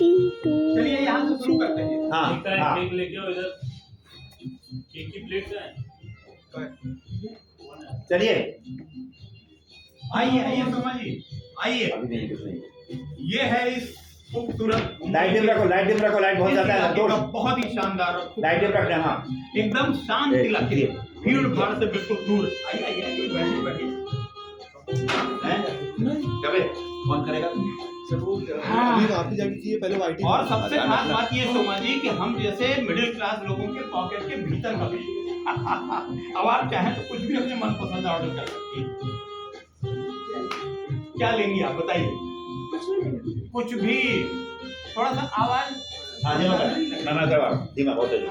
चलिए यहाँ से शुरू करते हैं। हाँ केक लेके आओ इधर। केक की प्लेट है। चलिए आइए आइए सोमा जी आइए। ये है इस खूबसूरत लाइट डिम रखो, लाइट डिम रखो, लाइट बहुत ज्यादा है तो बहुत ही शानदार लाइट डिम रख रहे हैं। हाँ एकदम शांत इलाके, भीड़ भाड़ से बिल्कुल दूर। आइए आइए आइए, बैठिए बैठिए। कौन करेगा? आपकी जगह चाहिए पहले वाइटिंग। और सबसे खास बात ये सोमा जी कि हम जैसे मिडिल क्लास लोगों के पॉकेट के भीतर का भी अब आप चाहें तो कुछ भी अपने मनपसंद ऑर्डर कर सकती हैं। क्या लेंगी आप बताइए? कुछ भी। थोड़ा सा आवाज हाँ धीमा करवा, धीमा बहुत तेज।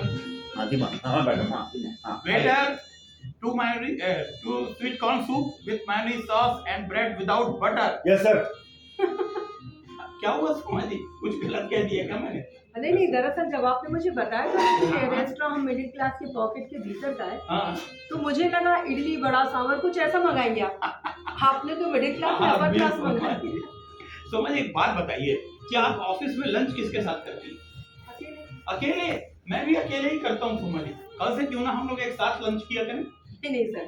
हाँ धीमा, हाँ मैडम, हाँ waiter two sweet corn soup with mayonnaise sauce and bread without butter. Yes sir. क्या हुआ सोमा जी, कुछ गलत कह दिया क्या मैंने? नहीं, दरअसल जब आपने मुझे बताया था कि रेस्टोरेंट हम मिडिल क्लास के पॉकेट के भीतर का है, हाँ तो मुझे लगा इडली बड़ा सांभर कुछ ऐसा मंगाएंगे आप। आपने तो मिडिल क्लास हाँ, अपर क्लास बिल्कुल। मंगाई। सोमा जी एक बात बताइए कि आप ऑफिस में लंच किसके साथ करती हैं? अकेले? अकेले? मैं भी अकेले ही करता हूँ सोमा जी। कल से क्यों ना हम लोग एक साथ लंच किया करें? नहीं सर,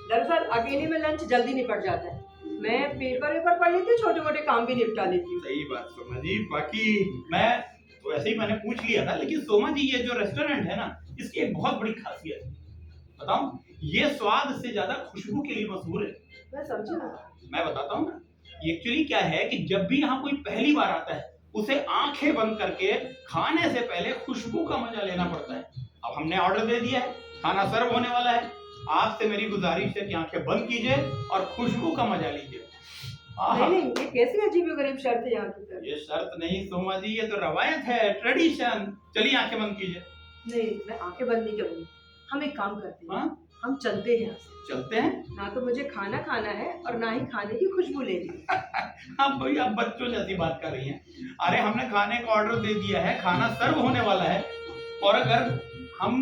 दरअसल अकेले में लंच जल्दी निपट जाता है। मैं पेपर पढ़ लेती हूँ, छोटे मोटे काम भी निपटा लेती हूँ। सही बात सोमा जी। बाकी मैं तो वैसे ही मैंने पूछ लिया था, लेकिन सोमा जी ये जो रेस्टोरेंट है ना, इसकी एक बहुत बड़ी खासियत है। बताऊं? ये स्वाद से ज्यादा खुशबू के लिए मशहूर है। मैं समझी ना। मैं बताता हूँ ना, एक्चुअली क्या है कि जब भी यहाँ कोई पहली बार आता है, उसे आंखें बंद करके खाने से पहले खुशबू का मजा लेना पड़ता है। अब हमने ऑर्डर दे दिया है, खाना सर्व होने वाला है। आपसे मेरी गुजारिश है कि आंखें बंद कीजिए और खुशबू का मजा लीजिए। नहीं, ये कैसी अजीबोगरीब शर्त है यहाँ की सर? ये शर्त नहीं सोमा जी, ये तो रवायत है, ट्रेडिशन। चलिए आंखें बंद कीजिए। नहीं, मैं आंखें बंद नहीं करूंगी। हम एक काम करते हैं, हाँ? हम चलते हैं यहाँ से। चलते हैं? ना तो मुझे खाना खाना है और ना ही खाने की खुशबू लेनी है। हाँ भाई, आप बच्चों जैसी बात कर रही हैं। अरे हमने खाने का ऑर्डर दे दिया है, खाना सर्व होने वाला है। और अगर हम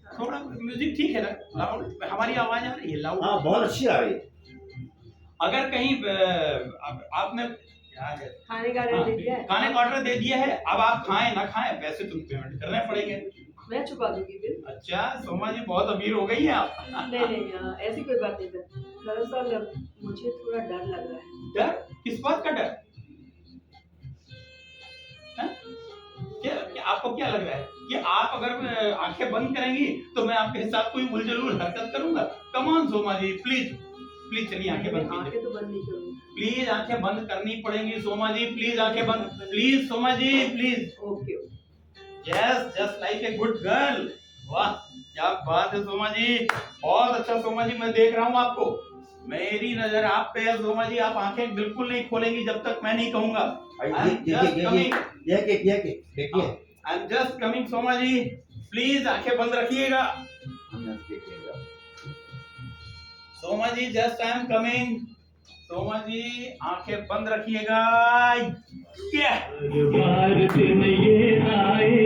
थोड़ा म्यूजिक ठीक है ना, लाउड हमारी आवाज आ रही है? लाउड? हाँ बहुत अच्छी आ रही है। अगर कहीं आपने क्या है, खाने का ऑर्डर दे दिया है। खाने का ऑर्डर दे दिया है, अब आप खाएं ना खाएं वैसे तो पेमेंट करने पड़ेंगे। मैं चुका दूंगी बिल। अच्छा सोमा जी, बहुत अमीर हो गई हैं आप। नहीं, ऐसी कोई बात नहीं सर। दरअसल मुझे थोड़ा डर लग रहा है। डर? किस बात का डर? क्या आपको क्या लग रहा है कि आप अगर आंखें बंद करेंगी तो मैं आपके साथ कोई उलझुल हरकत करूंगा? Come on Soma ji, please please चलिए आंखें बंद कीजिए। आंखें तो बंद नहीं करूंगी। प्लीज आंखें बंद करनी पड़ेंगी सोमा जी, प्लीज आंखें बंद, please Soma ji please. Okay. Yes, just like a good girl. वाह क्या बात है सोमा जी, बहुत अच्छा सोमा जी। मैं देख रहा हूँ आपको, मेरी नजर आप पे है सोमा जी। आप आंखें बिल्कुल नहीं खोलेंगी जब तक मैं नहीं कहूंगा। देखिए I am just coming Soma ji, please आंखें बंद रखिएगा। Soma ji just I am coming. Soma ji आंखें बंद रखिएगा। बार दिन ये आए,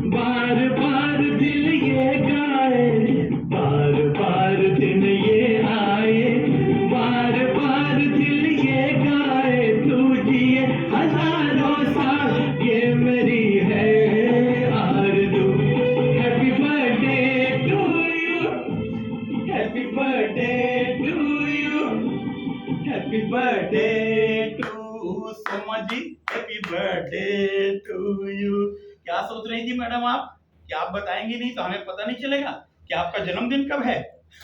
बार बार दिल ये गाए, बार बार दिन ये आए, बार बार दिल ये गाए, तू जिए हजारों साल, ये मेरी है आरज़ू। Happy birthday to you, happy birthday to you, happy birthday to Soma ji, happy birthday to you. क्या सोच रही थी मैडम आप? क्या आप बताएंगी नहीं तो हमें पता नहीं चलेगा कि आपका जन्मदिन कब है?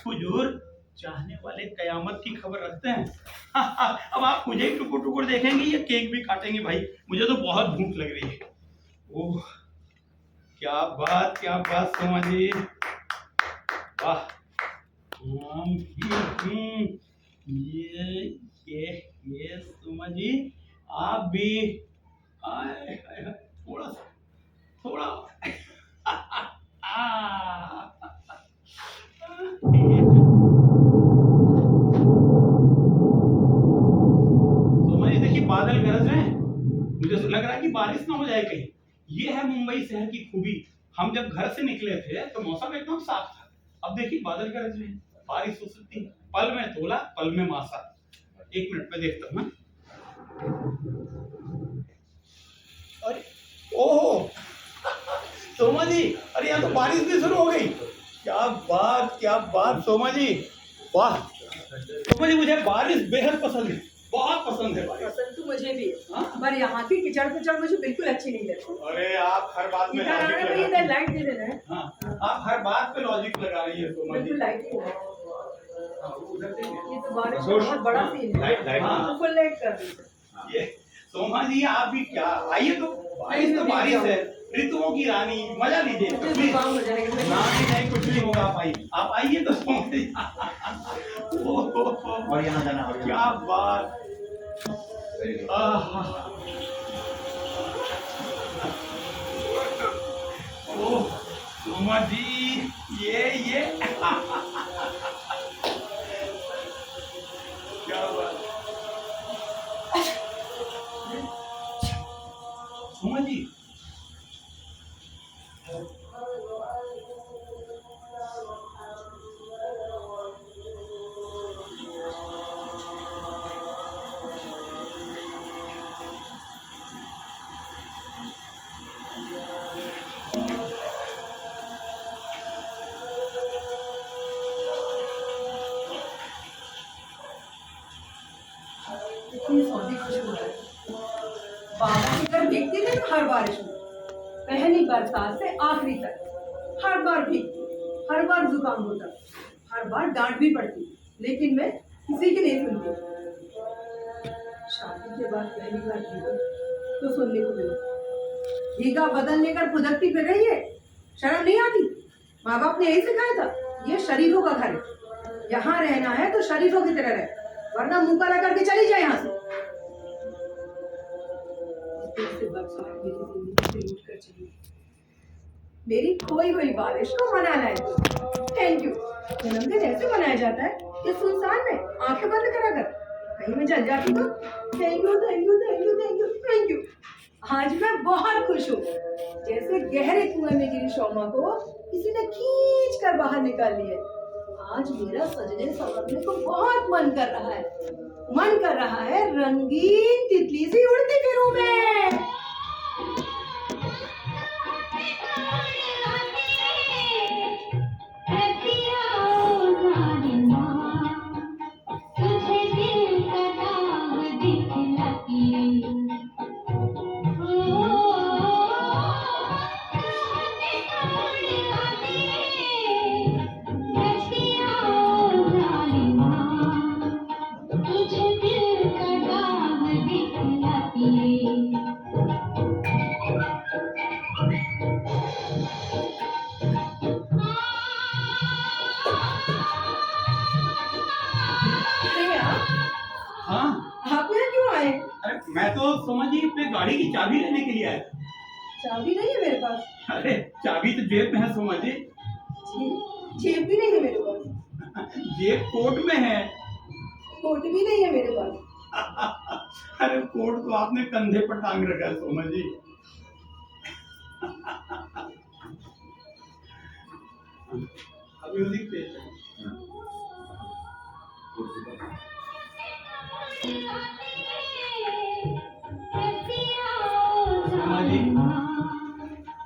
हुजूर, चाहने वाले कयामत की खबर रखते हैं। अब आप मुझे ही टुकुर टुकुर देखेंगी या केक भी काटेंगी? भाई मुझे तो बहुत भूख लग रही है। ओह क्या बात सोमा जी, वाह। ये सोमा जी आप भी थोड़ा सोमा जी देखिए बादल गरज रहे हैं, मुझे लग रहा है कि बारिश ना हो जाए कहीं। ये है मुंबई शहर की खूबी। हम जब घर से निकले थे तो मौसम एकदम साफ था, अब देखिए बादल गरज रहे हैं, बारिश हो सकती है। पल में तोला पल में मासा। एक मिनट में देखता हूँ। सोमा जी, अरे यहाँ तो बारिश भी शुरू हो गई। क्या बात सोमा जी, वाह सोमा जी, मुझे बारिश बेहद पसंद है, बहुत पसंद है बारिश। पसंद तो मुझे भी है, हाँ? पर यहाँ की किचड़ पिचड़ मुझे बिल्कुल अच्छी नहीं लगती। अरे आप हर बात में इधर आना लॉजिक तो लगा इधर लाइट दे देना है। हाँ, आप हर बात पे लॉजिक लगा रही है सोमा जी। बिल्कुल लाइट ही है। हाँ, उधर देखिए। ये तो बारिश का संतोष, बहुत बड़ा हाँ, सीन है। लाइट हाँ। तो फुल लाइट कर दी। ये सोमा जी, आप भी क्या, आइए तो बारिश तो बारिश है, ऋतुओं की रानी, मजा लीजिए इसका, मुझे प्लीज। जुकाम हो जाएगा। नहीं कुछ नहीं होगा, आप आइए तो सोमा जी। और यहाँ जाना, और क्या बात, वेरी गुड। आहा। ओह सोमा जी, ये क्या बात, सोमा जी, इतनी सौंधी खुशबू है। बाबा की घर भीगती थी तो हर बारिश में, पहली बरसात से आखिरी तक हर बार भीगती, हर बार जुकाम होता, हर बार डांट भी पड़ती, लेकिन मैं किसी की नहीं सुनती। शादी के बाद पहली बार भीगी तो सुनने को मिला, भीगा बदन लेकर फुदकती फिर रही है, शर्म नहीं आती? माँ बाप ने यही सिखाया था, ये शरीफों का घर है, यहाँ रहना है तो शरीफों की तरह रहे, वरना मुंह काला करके चली जाए यहाँ से। से बरसात मेरी जिंदगी से लूट कर चली, मेरी खोई हुई बारिश को मनाना है तो थैंक यू। जन्मदिन ऐसे मनाया जाता है कि सुनसान में आंखें बंद करा कर, कहीं मैं जल जाती तो thank you thank you thank you thank you thank you. आज मैं बहुत खुश हूँ, जैसे गहरे कुएं में गिरी शोमा को किसी ने खींच कर बाहर निकाल लिया। आज मेरा सजने संवरने को बहुत मन कर रहा है रंगीन तितली सी उड़ती फिरूं मैं। हाँ, आप यहाँ क्यों आए? अरे मैं तो सोमा जी अपने गाड़ी की चाबी लेने के लिए आया। चाबी नहीं है मेरे पास। अरे चाबी तो जेब में है सोमा जी। जेब भी नहीं है मेरे पास। जेब कोट में है। कोट भी नहीं है मेरे पास। अरे कोट तो आपने कंधे पर टांग रखा है सोमा जी। अब म्यूजिक पे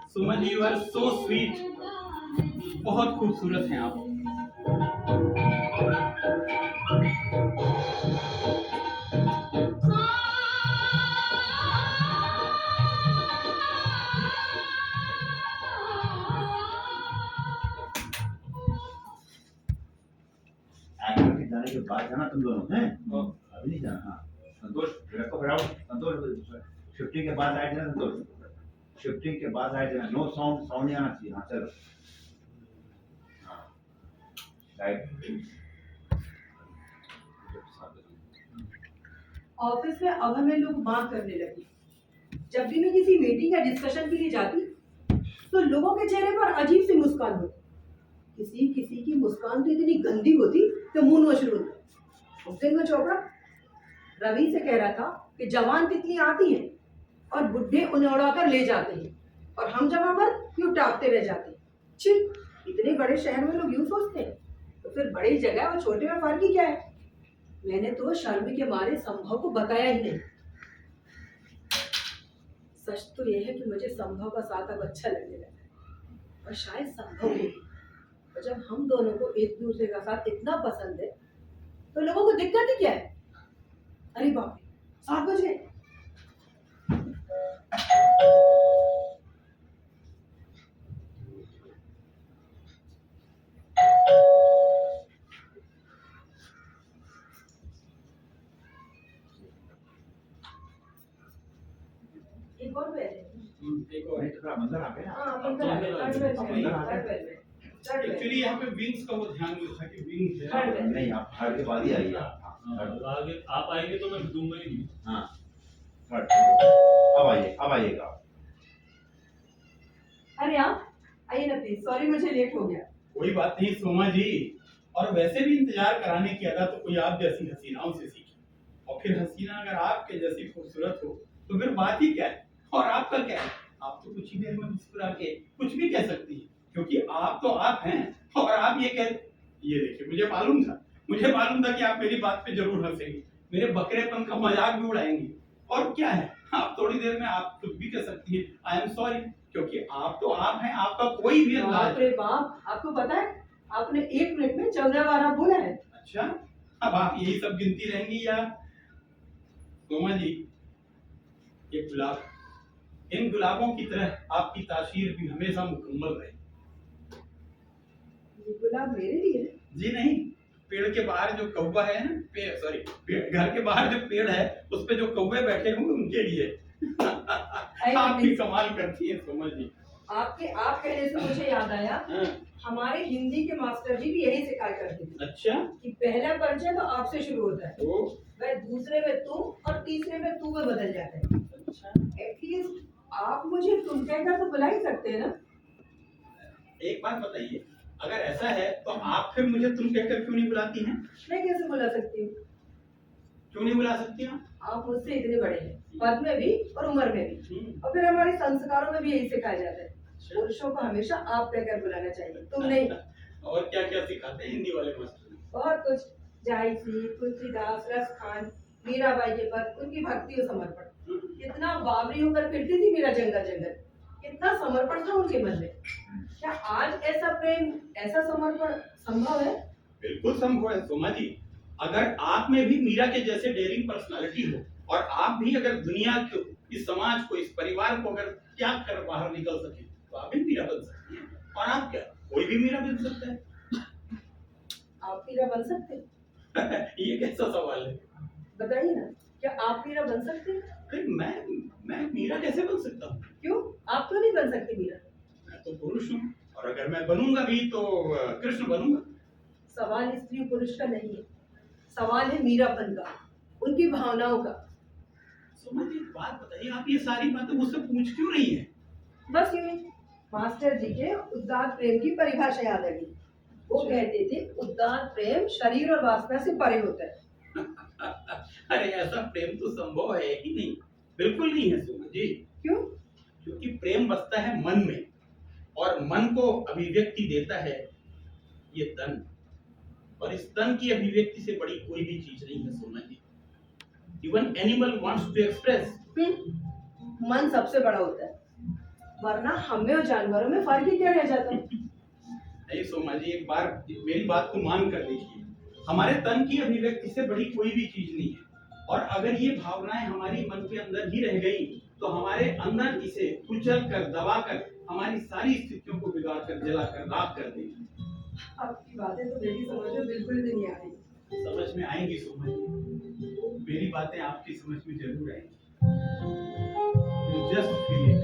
सुमा जी, यू आर सो स्वीट, बहुत खूबसूरत हैं आप। जाने के बाद जाना तुम दोनों हैं, अभी नहीं जाना। हाँ संतोष, रखो फिर आओ संतोष, शिफ्टिंग के बाद आए जाना संतोष, शिफ्टिंग के बाद आए जाना, नो साउंड नहीं आना चाहिए। हाँ चलो, ऑफिस में अब हमें लोग बात करने लगे। जब भी मैं किसी मीटिंग या डिस्कशन के लिए जाती तो लोगों के चेहरे पर अजीब सी मुस्कान होती। किसी किसी की मुस्कान तो इतनी गंदी होती कि मुंह नोच होती। उस दिन मैं चौपड़ा रवि से कह रहा था कि जवान तितली आती हैं और बुढ़े उन्हें उड़ाकर ले जाते हैं और हम जब पर यूं टापते रह जाते हैं। छी, इतने बड़े शहर में लोग यूं सोचते हैं, तो फिर बड़ी जगह और छोटे में फर्क ही क्या है? मैंने तो शर्म के मारे संभव को बताया ही नहीं। सच तो यह है कि मुझे संभव का साथ अब अच्छा लगने लगा। और शायद संभव भी। और जब हम दोनों को एक दूसरे का साथ इतना पसंद है तो लोगों को दिक्कत ही क्या है? अरे बाप रे, 7 बज गए। एक और बेल है। एक और नहीं तो फिर आप अंदर आ गए ना। हाँ, अंदर आ गए, थर्ड बेल में, थर्ड बेल में, थर्ड बेल में। एक्चुअली यहाँ पे विंग्स का वो ध्यान नहीं था कि विंग्स है। Third bell. नहीं, आप थर्ड के बाद ही आइए आप। हाँ, थर्ड। आगे आप आएंगे तो मैं दूंगा ही नहीं। हाँ, थर्ड। अब आइएगा। अरे आप आइए ना प्लीज, सॉरी मुझे लेट हो गया। कोई बात नहीं सोमा जी, और वैसे भी इंतजार कराने की आदत तो कोई आप जैसी हसीनाओं से सीखी, और फिर हसीना अगर आपके जैसी खूबसूरत हो तो फिर बात ही क्या है। और आपका क्या है, आप तो कुछ ही देर में मुस्कुरा के कुछ भी कह सकती है, क्योंकि आप तो आप हैं। और आप ये देखिए, मुझे मालूम था कि आप मेरी बात पे जरूर हंसेंगी, मेरे बकरेपन का मजाक भी उड़ाएंगी। और क्या है, आप थोड़ी देर में आप कुछ भी कह सकती है, आई एम सॉरी, क्योंकि आप तो आप हैं, आपका कोई भी बाप अंदाज। रे बाप, आपको पता है आपने 1 मिनट में 14 बार आप बोला है। अच्छा, अब आप यही सब गिनती रहेंगी या? सोमा जी, ये गुलाब, इन गुलाबों की तरह आपकी तासीर भी हमेशा मुकम्मल रहे। ये गुलाब मेरे लिए है। जी नहीं, पेड़ के बाहर जो कौवा है ना, घर के बाहर जो पेड़ है उस पे जो कौवे बैठे होंगे उनके लिए। आप भी कमाल करती हैं सोमा जी। आप कहने से मुझे याद आया, हाँ, हमारे हिंदी के मास्टर जी भी यही सिखाया करते थे अच्छा, कि पहला परिचय तो आपसे शुरू होता है, ओ, वह दूसरे में तुम और तीसरे में तू में बदल जाता है। अच्छा, एटलीस्ट आप मुझे तुम कहकर तो बुला ही सकते हैं ना। एक बात बताइए, अगर ऐसा है तो आप फिर मुझे तुम कहकर क्यों नहीं बुलाती हैं? मैं कैसे बुला सकती हूँ? क्यों नहीं बुला सकती हैं? आप मुझसे इतने बड़े हैं, पद में भी और उम्र में भी, और फिर हमारे संस्कारों में भी यही सिखाया जाता है, पुरुषों को हमेशा आप कहकर बुलाना चाहिए, तुम नहीं। और क्या क्या सिखाते हैं हिंदी वाले मास्टर? बहुत कुछ, जायसी, तुलसीदास, रस खान, मीराबाई के पद, उनकी भक्ति और समर्पण, कितना बावरी होकर फिरती थी मीरा जंगल जंगल, कितना समर्पण था उनके मन में। क्या आज ऐसा प्रेम, ऐसा समर्पण संभव है? बिल्कुल संभव है सोमा जी। अगर आप में भी मीरा के जैसे डेयरिंग पर्सनालिटी हो, और आप भी अगर दुनिया को, इस समाज को, इस परिवार को अगर त्याग कर बाहर निकल सके, तो आप भी मीरा बन सकती हैं। और आप क्या, कोई भी मीरा बन सकता है। आप मीरा बन सकते हैं? ये कैसा सवाल है? बताइए ना, क्या आप मीरा बन सकते हैं? अरे मैं मीरा कैसे बन सकता हूँ? क्यों, आप क्यों नहीं बन सकती मीरा? मैं तो पुरुष हूँ, और अगर मैं बनूंगा भी तो कृष्ण बनूंगा। सवाल स्त्री पुरुष का नहीं है, सवाल है मीरापन का, उनकी भावनाओं का। सोमा जी, एक बात बताइए, आप ये सारी बातें मुझसे पूछ क्यों रही हैं? बस यूं ही, मास्टर जी के उदार प्रेम की परिभाषा याद आ गई। वो कहते थे उदार प्रेम शरीर और वासना से परे होता है। अरे ऐसा प्रेम तो संभव है ही नहीं, बिल्कुल नहीं है सोमा जी। क्यों? क्योंकि प्रेम बसता है मन में, और मन को अभिव्यक्ति देता है ये तन, और इस तन की अभिव्यक्ति से बड़ी कोई भी चीज नहीं है Soma ji. Even animal wants to express. मन सबसे बड़ा होता है, वरना हमें और जानवरों में फर्क ही क्या रह जाता है? नहीं सोमा जी, एक बार मेरी बात को मान कर देखिए, हमारे तन की अभिव्यक्ति से बड़ी कोई भी चीज नहीं है, और अगर ये भावनाएं हमारी मन के अंदर ही रह गई तो हमारे अंदर इसे कुचल कर, दबा कर, हमारी सारी स्थितियों को बिगाड़ कर, जला कर, राख कर देगी। आपकी बातें तो मेरी समझ में बिल्कुल भी नहीं आ रही। समझ में आएंगी सोमा जी, मेरी बातें आपकी समझ में जरूर आएंगी। You just feel it.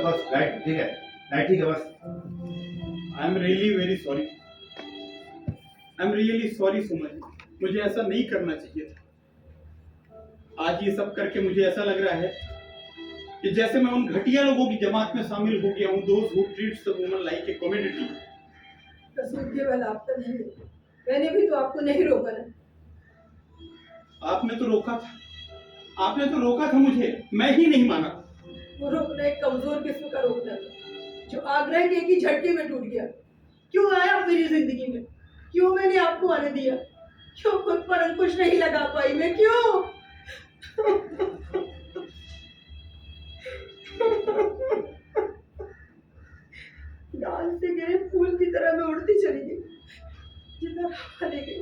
बस लाइट ठीक है, लाइट ठीक है बस। I am really very sorry, I am really sorry Suman ji, मुझे ऐसा नहीं करना चाहिए था। आज ये सब करके मुझे ऐसा लग रहा है कि जैसे मैं उन घटिया लोगों की जमात में शामिल हो गया हूँ, दोस्त who treats the woman like a commodity. कसूर केवल आपका नहीं है, मैंने भी तो आपको नहीं रोका ना। आपने तो रोका था, आपने तो रोका था मुझे, मैं ही नहीं माना। वो रोकना एक कमजोर किस्म का रोकना था, जो आग्रह के एक ही झटके में टूट गया। क्यों आया आप मेरी जिंदगी में? क्यों मैंने आपको आने दिया? क्यों खुद पर अंकुश नहीं लगा पाई मैं? क्यों? डाल से गिरे फूल की तरह मैं उड़ती चली गई, जितना हवा ले गई।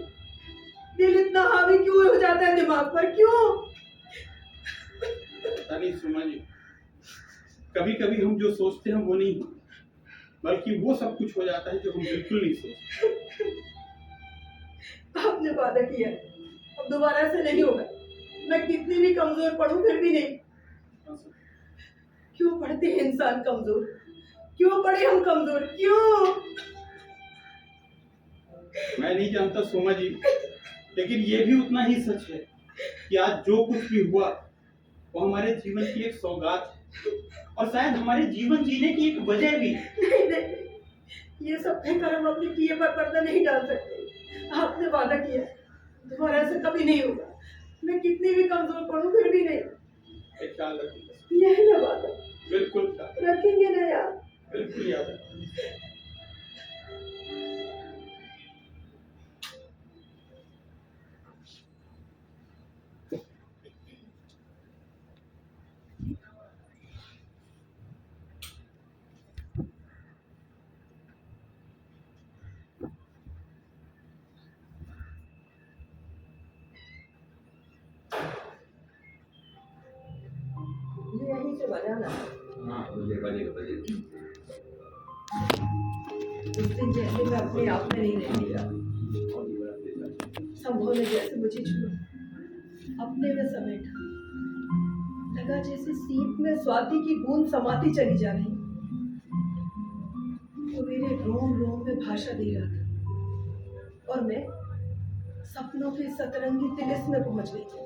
दिल इतना हावी क्यों हो जाता है दिमाग पर? क्यों? पता नहीं सुमा जी, कभी कभी हम जो सोचते हैं वो नहीं होता, बल्कि वो सब कुछ हो जाता है जो हम बिल्कुल नहीं सोचते। आपने वादा किया, अब दोबारा ऐसा नहीं होगा। मैं कितनी भी कमजोर पढ़ूं फिर भी नहीं। क्यों पढ़ते हैं इंसान कमजोर? क्यों पढ़े हम कमजोर? क्यों? मैं नहीं जानता सोमा जी, लेकिन ये भी उतना ही सच है कि आज जो कुछ भी हुआ वो हमारे जीवन की एक सौगात है, और शायद हमारे जीवन जीने की एक वजह भी। नहीं नहीं, ये सब कहकर हम अपने किए पर पर्दा नहीं डाल सकते। आपने वादा किया, दोबारा ऐसा कभी नहीं होगा। मैं कितनी भी कमजोर पढ़ूं फिर भी नहीं। ख्याल रखिएगा, ये है ना वादा? बिल्कुल रखेंगे ना यार? बिल्कुल याद रखिएगा। ये यहीं से बना ना। हाँ बजेगा। उस दिन जैसे मैं अपने आप में नहीं रह दिया, संभव ने जैसे मुझे छुआ, अपने में समेटा, लगा जैसे सीप में स्वाति की बूंद समाती चली जा रही। वो मेरे रोम रोम में भाषा दे रहा था, और मैं सपनों के सतरंगी तिलिस्म में पहुंच गई थी,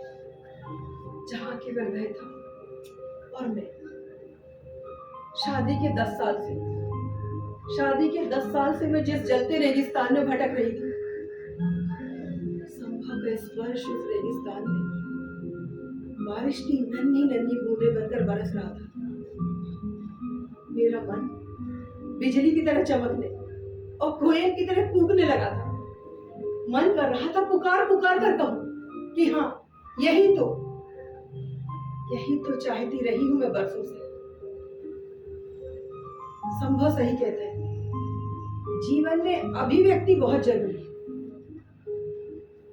जहां केवल वह था और मैं। शादी के 10 साल से मैं जिस जलते रेगिस्तान में भटक रही थी, संभव का स्पर्श उस रेगिस्तान में बारिश की नन्ही नन्ही बूंदें बनकर बरस रहा था। मेरा मन बिजली की तरह चमकने और कोयल की तरह कूकने लगा था। मन कर रहा था पुकार पुकार कर कहूं कि हाँ, यही तो चाहती रही हूं मैं बरसों से। संभव सही कहते हैं, जीवन में अभिव्यक्ति बहुत जरूरी है।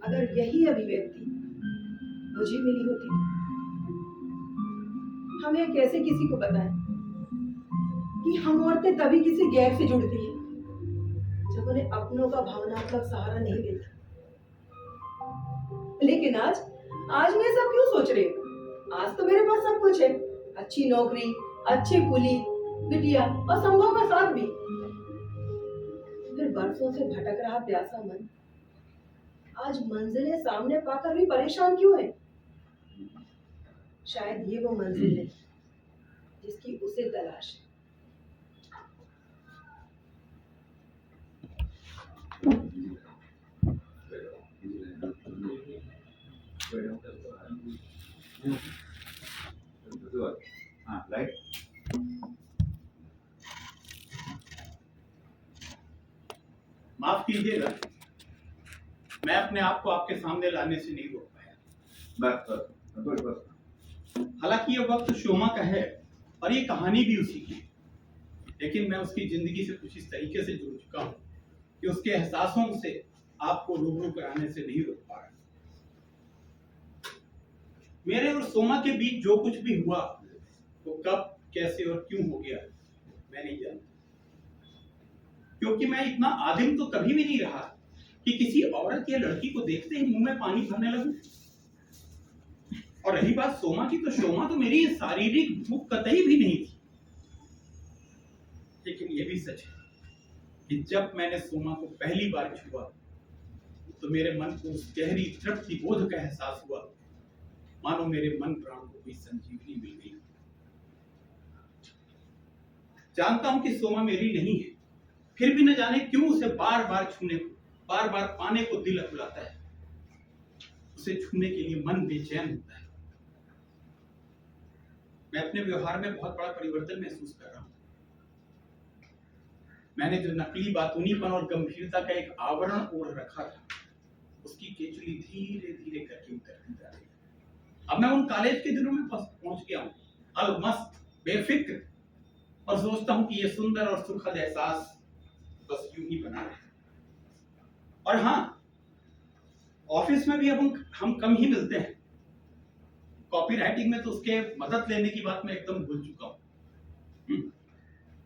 अगर यही अभिव्यक्ति मुझे मिली होती तो हम यह कैसे किसी को बताएं कि हम औरतें तभी किसी गैर से जुड़ती हैं जब उन्हें अपनों का भावनात्मक सहारा नहीं मिलता। लेकिन आज मैं सब क्यों सोच रही हूँ? आज तो मेरे पास सब कुछ है, अच्छी नौकरी, अच्छे कुली, बिटिया और संभव का साथ भी। फिर बरसों से भटक रहा प्यासा मन आज मंजिलें सामने पाकर भी परेशान क्यों है? शायद ये वो मंजिल है जिसकी उसे तलाश है। हाँ लाइट। माफ कीजिएगा, मैं अपने आप को आपके सामने लाने से नहीं रोक पाया। बस। हालांकि ये वक्त शोमा का है और ये कहानी भी उसी की, लेकिन मैं उसकी जिंदगी से कुछ इस तरीके से जुड़ चुका हूँ कि उसके एहसासों से आपको रूबरू कराने से नहीं रोक पा रहा। मेरे और सोमा के बीच जो कुछ भी हुआ वो कब, कैसे और क्यों हो गया मैं नहीं जानता, क्योंकि मैं इतना आदिम तो कभी भी नहीं रहा कि किसी औरत या लड़की को देखते ही मुंह में पानी भरने लगूं। और रही बात सोमा की, तो सोमा तो मेरी शारीरिक भूख कतई भी नहीं थी। लेकिन ये भी सच है कि जब मैंने सोमा को पहली बार छुआ तो मेरे मन को उस गहरी तृप्ति बोध का एहसास हुआ, मानो मेरे मन प्राण को कोई संजीवनी मिल गई। जानता हूं कि सोमा मेरी नहीं है, फिर भी न जाने क्यों उसे बार बार छूने को, बार बार पाने को दिल अकुलाता है। उसे छूने के लिए मन बेचैन होता है। मैं अपने व्यवहार में बहुत बड़ा परिवर्तन महसूस कर रहा हूं। मैंने जो नकली बातूनीपन और गंभीरता का एक आवरण ओढ़ रखा था, उसकी केचुली धीरे धीरे करके उतरती जा रही है। अब मैं उन कॉलेज के दिनों में पहुंच गया हूं, अलमस्त, बेफिक्र, और सोचता हूं कि ये सुंदर और सुखद एहसास बस यूं ही बना रहे। और हाँ, ऑफिस में भी अब हम कम ही मिलते हैं। कॉपी राइटिंग में तो उसके मदद लेने की बात मैं एकदम भूल चुका हूँ।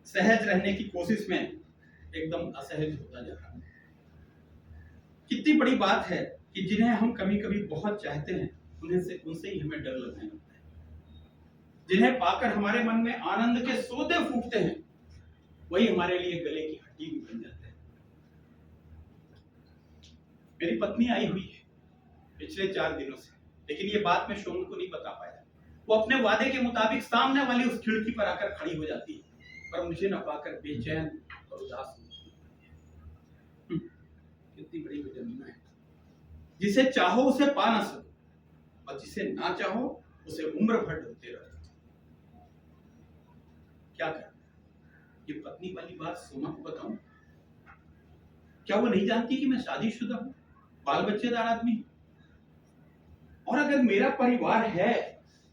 सहज रहने की कोशिश में एकदम असहज होता जा रहा हूँ। कितनी बड़ी बात है कि जिन्हें हम कभी कभी बहुत चाहते हैं, उनसे ही हमें डर लगने लगता है। जिन्हें पाकर हमारे मन में आनंद के सोते फूटते हैं, वही हमारे लिए गले की हड्डी भी बन जाते हैं। मेरी पत्नी आई हुई है पिछले 4 दिनों से, लेकिन ये बात मैं शोम को नहीं बता पाया। वो अपने वादे के मुताबिक सामने वाली उस खिड़की पर आकर खड़ी हो जाती है, पर मुझे न पाकर बेचैन और उदास होती है। कितनी बड़ी बेचैनी है। जिसे चाहो उसे पा ना सको, और जिसे ना चाहो उसे उम्र भर ढूंढते रहो। क्या करें? ये पत्नी वाली बात सोमा को बताऊं? क्या वो नहीं जानती कि मैं शादीशुदा हूं, बाल बच्चेदार आदमी हूं? और अगर मेरा परिवार है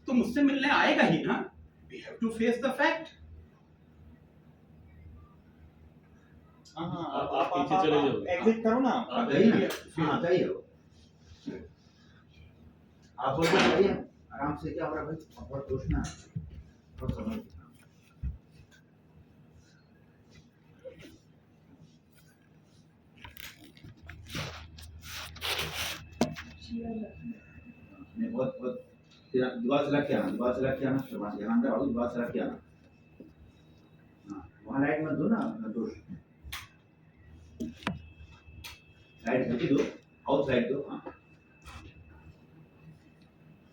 तो मुझसे मिलने आएगा ही ना। We have to face the fact. आप पीछे चले जाओ। एग्जिट करो ना। आप गई ना? हाँ गई हो। आप बोल रहे आराम से, क्या हो रहा है भाई? आप बहुत सोचना है, बहुत समझ। नहीं, बहुत बहुत दुआ से रख के आना, दुआ से रख के आना, शर्मा से अंदर आओ, दुआ से रख के आना। हाँ, वहाँ लाइट मत दो ना, दोष लाइट करके दो, आउट लाइट दो। हाँ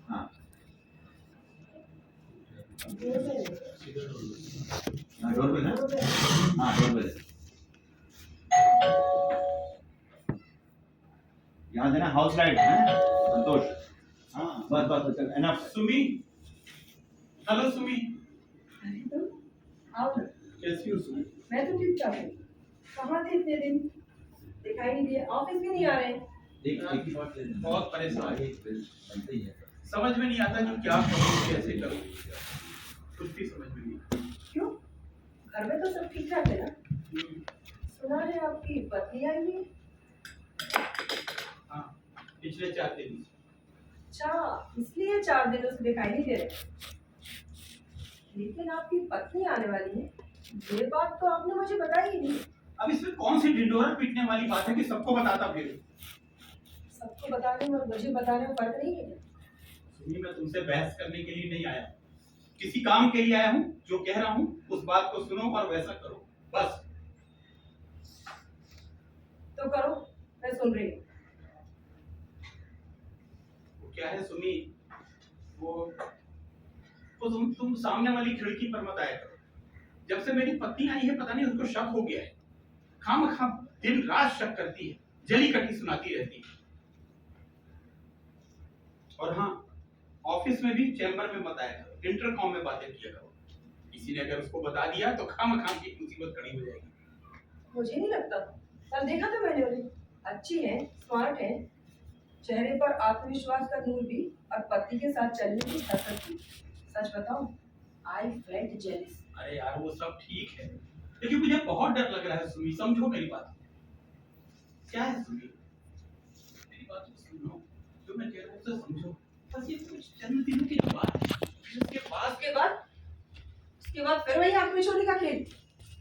हाँ डोर बेल ना, हाँ डोर बेल यहाँ देना, हाउस लाइट है संतोष। हाँ बस बस बस एनफ। सुमी, हेलो सुमी, अरे तुम आओ। कैसी हो सुमी? मैं तो ठीक हूँ। कहाँ थे इतने दिन? दिखाई नहीं दिए, ऑफिस भी नहीं आ रहे। बहुत परेशान है। समझ में नहीं आता कि क्या करूं, कैसे करूं, कुछ भी समझ में नहीं आता। क्यों? घर में तो सब ठीक ठाक है ना? सुना है आपकी पत्नी आई है? हाँ, पिछले 4 दिन। अच्छा, इसलिए 4 दिनों से दिखाई नहीं दे रहे। लेकिन आपकी पत्नी आने वाली है, ये बात तो आपने मुझे बताई ही नहीं। अब इसमें कौन सी ढिंढोरा पीटने वाली बात है कि सबको बताता फिर? सबको बताने में और मुझे बताने में फर्क नहीं है। सुनी, मैं तुमसे बहस करने के लिए नहीं आया, किसी काम के लिए आया हूँ। जो कह रहा हूँ उस बात को सुनो और वैसा करो, बस। तो करो, मैं सुन रही हूँ। वो क्या है सुनी, वो तुम सामने वाली खिड़की पर मत आया करो। जब से मेरी पत्नी आई है, पता नहीं उसको शक हो गया है। खामखा दिन रात शक करती है, जली कटी सुनाती रहती है। और हाँ, ऑफिस में भी चैम्बर में मत आया करो, इंटरकॉम में बातें किया करो। किसी ने अगर उसको बता दिया तो खामखा की मुसीबत खड़ी हो जाएगी। मुझे नहीं लगता, कल देखा था मैंने उन्हें। अच्छी है, स्मार्ट है, चेहरे पर आत्मविश्वास का नूर भी, और पति के साथ चलने की ताकत भी। सच बताऊं, आई फेल्ट जेलस। अरे यार, वो सब ठीक है, लेकिन मुझे बहुत डर लग रहा है सुमी। समझो मेरी बात। क्या है सुमी, मेरी बात को सुनो, जो मैं कह रहा हूँ उसे समझो। बस ये कुछ चंद दिनों की बात है, फिर उसके बाद फिर वही आंख में चोरी का खेल,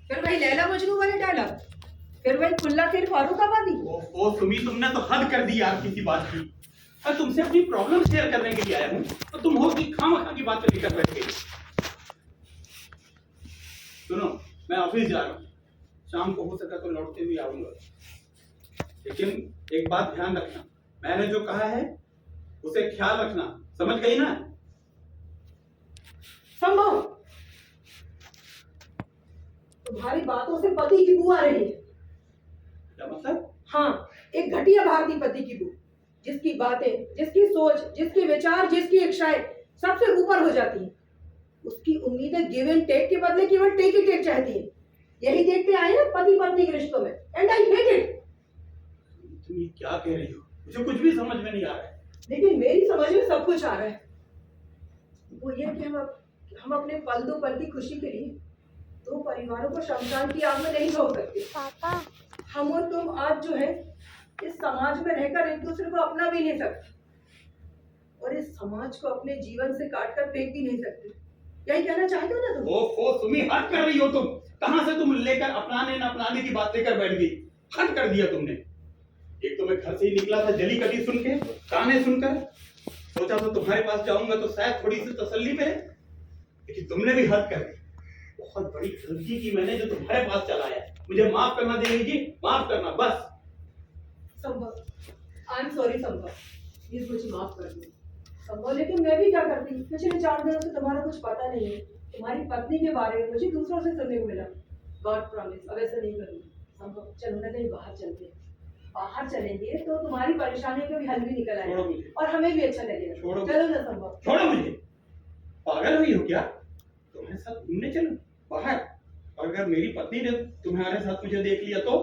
फिर वही लैला मजनू वाले डायलॉग, फिर वही कुल्ला फिर फारूकाबादी। ओ सुमी, तुमने तो हद कर दी यार किसी बात की। मैं तुमसे अपनी प्रॉब्लम शेयर करने के लिए आया हूँ, तो तुम खामखा की बात करके कर बैठ गई। सुनो, मैं ऑफिस ऑफिस जा रहा हूँ, शाम को हो सका तो लौटते भी आऊंगा। लेकिन एक बात ध्यान रखना, मैंने जो कहा है उसे ख्याल रखना, समझ गई ना? संभव, तुम्हारी बातों से पति की बू आ रही है। क्या मतलब? हाँ, एक घटिया भारतीय पति की बू, जिसकी बातें, जिसकी सोच, जिसके विचार, जिसकी इच्छाएं सबसे ऊपर हो जाती हैं। उसकी उम्मीदें गिव एंड टेक के बदले केवल टेक ही टेक चाहती है। यही देखते आए ना पति पत्नी के रिश्तों में, एंड आई हेट इट। तुम ये क्या कह रही हो? मुझे कुछ भी समझ में नहीं आ रहा है। लेकिन मेरी समझ में सब कुछ आ रहा है। वो ये कि हम अपने पल दो पल की खुशी के लिए दो परिवारों को शमशान की आग में नहीं झोंक सकते। पापा, हम और तुम आज जो है इस समाज में रहकर एक दूसरे को अपना भी नहीं सकते, और इस समाज को अपने जीवन से काट कर फेंक भी नहीं सकते। यही कहना चाहते हो ना तुम? ओ सुमी, हद कर रही हो तुम। कहां से तुम लेकर अपनाने न अपनाने की बात लेकर बैठ गई? हद कर दिया तुमने। एक तो मैं घर से ही निकला था जली कटी सुन के, गाने सुनकर, सोचा तो तुम्हारे पास जाऊंगा तो शायद थोड़ी सी तसल्ली मिले, लेकिन तुमने भी हद कर दी। बहुत बड़ी गलती की मैंने जो तुम्हारे पास चलाया। मुझे माफ करना देवी जी, माफ करना बस। संभव, आई एम सॉरी संभव, प्लीज मुझे माफ कर दो संभव। लेकिन मैं भी क्या करती, पिछले 4 दिनों से तुम्हारा कुछ पता नहीं है। तुम्हारी पत्नी के बारे में मुझे दूसरों से सुनने को मिला। गॉड प्रॉमिस, अब ऐसा नहीं करूंगी। संभव, चलो ना कहीं बाहर चलते हैं। बाहर चलेंगे तो तुम्हारी परेशानियों का भी हल भी निकल आएगा और हमें भी अच्छा लगेगा। चलो ना संभव। छोड़ो मुझे, पागल हुई हो क्या? तुम्हारे साथ घूमने चलो बाहर, और अगर मेरी पत्नी ने तुम्हारे साथ मुझे देख लिया तो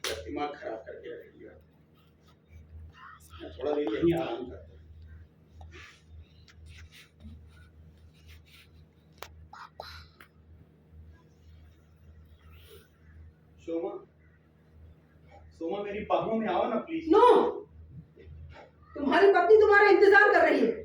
दिमाग खराब करके रखेगी। मैं थोड़ा देर यहीं आराम करता हूँ। सोमा, सोमा मेरी बाहों में आओ ना प्लीज। नो, तुम्हारी पत्नी तुम्हारा इंतजार कर रही है।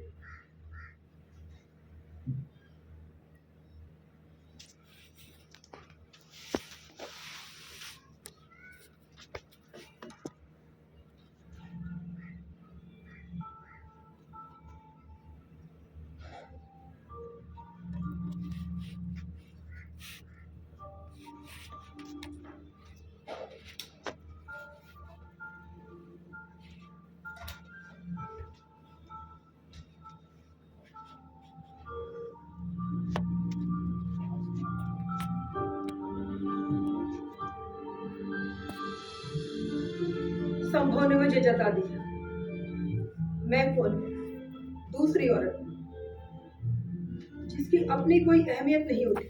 संभव ने मुझे जता दिया। मैं कौन हूं? दूसरी औरत, जिसकी अपनी कोई अहमियत नहीं होती,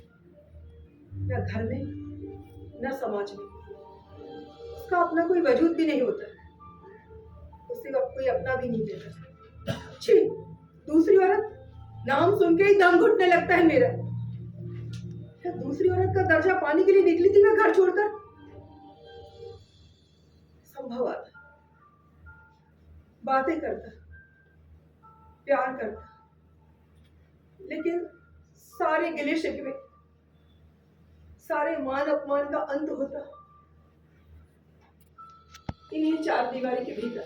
न घर में न समाज में। उसका अपना कोई वजूद भी नहीं होता, उसे अब कोई अपना भी नहीं देता। छी, दूसरी औरत, नाम सुन के ही दम घुटने लगता है मेरा। क्या दूसरी औरत का दर्जा पाने के लिए निकली थी मैं घर छोड़कर? संभव आता, बातें करता, प्यार करता, लेकिन सारे गिले शिकवे, सारे मान अपमान का अंत होता इन्हीं 4 दीवारी के भीतर,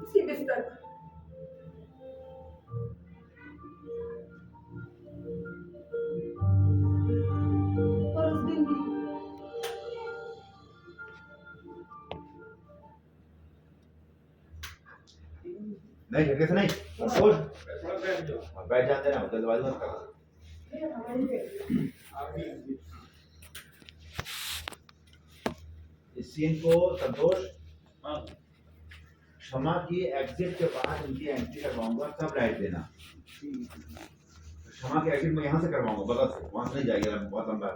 इसी बिस्तर पर। और उस दिन भी नहीं झटके से नहीं, संतोष बैठ जाते ना, जल्दबाजी मत करो। इस सीन को संतोष क्षमा की एग्जिट के बाद उनकी एंट्री करवाऊंगा, तब लाइट देना। क्षमा की एग्जिट मैं यहाँ से करवाऊंगा, बगल से, वहां से नहीं जाएगी, बहुत लंबा है।